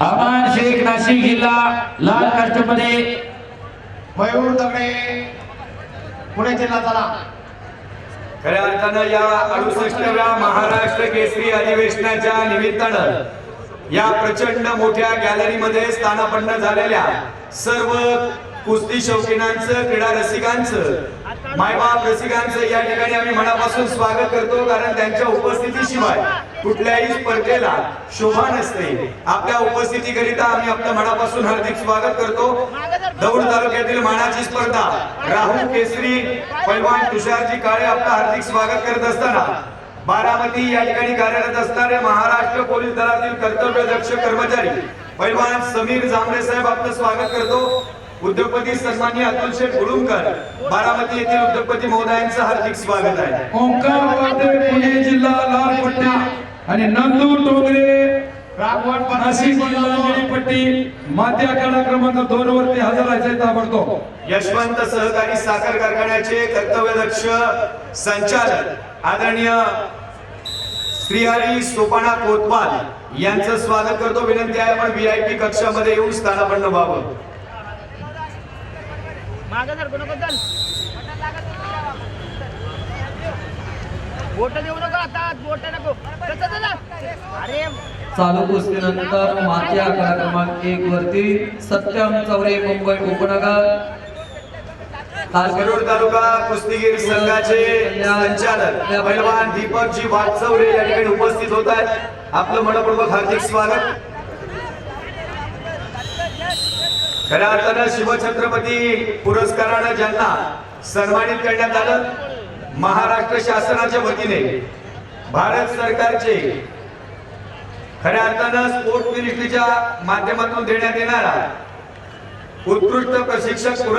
अमान शेख नाशिक जिल्हा लाल कास्टमध्ये मयूर दगडे पुणे जिल्हा चला। खऱ्या अर्थानं या 68व्या महाराष्ट्र केसरी अधिवेशनाच्या निमित्तानं या प्रचंड मोठ्या गॅलरीमध्ये स्थानापन्न झालेल्या सर्व कुस्ती शौकीनांचं, क्रीडा रसिकांचं, मायबाप रसिकांचं या ठिकाणी आम्ही मनापासून स्वागत करतो। कारण त्यांच्या उपस्थितीशिवाय कुठल्याही स्पर्धेला शोभा नसते। आपल्या उपस्थितीकरिता आम्ही आपल्या मनापासून हार्दिक स्वागत करतो। दौंड तालुक्यातील मानाची स्पर्धा राहुल केसरी पैलवान तुषारजी काळे आपलं हार्दिक स्वागत करत असताना बारामती या ठिकाणी कार्यरत असणारे महाराष्ट्र पोलीस दलातील कर्तव्यदक्ष कर्मचारी पैलवान समीर जांभरे साहेब आपलं स्वागत करतो। उद्योगपती सन्माननीय अतुल शेठ गुळुंकर बारामती येथील उद्योगपती महोदयांचं हार्दिक स्वागत आहे। ओंकार पाटे पुणे जिल्हा लाल पट्टी आणि नंदू टोंगरे राघवन नाशिक जिल्हा निळी पट्टी माती आखाडा क्रमांक 2 वरती हजर राहायचे ताबडतोब। यशवंत सहकारी साखर कारखान्याचे कर्तव्यदक्ष संचालक आदरणीय श्रीहरी सोपाना कोतवाल यांचं स्वागत करतो। विनंती आहे आपण VIP कक्षामध्ये येऊन स्थानापन्न व्हावं। चालू कुस्तीनंतर माती आखाडा क्रमांक 1 वरती सत्यम चौरे मुंबई उपनगर करोड तालुका कुस्तीगीर संघाचे संचालक पैलवान दीपकजी वाटचौरे या ठिकाणी उपस्थित होत आहेत। आपलं मनपूर्वक हार्दिक स्वागत। खऱ्या अर्थानं शिवछत्रपती पुरस्कारानं ज्यांना सन्मानित करण्यात आलं, महाराष्ट्र शासनाच्या वतीने भारत सरकारचे खऱ्या अर्थानं स्पोर्ट मिनिस्ट्रीच्या माध्यमातून देण्यात येणारा उत्कृष्ट प्रशिक्षक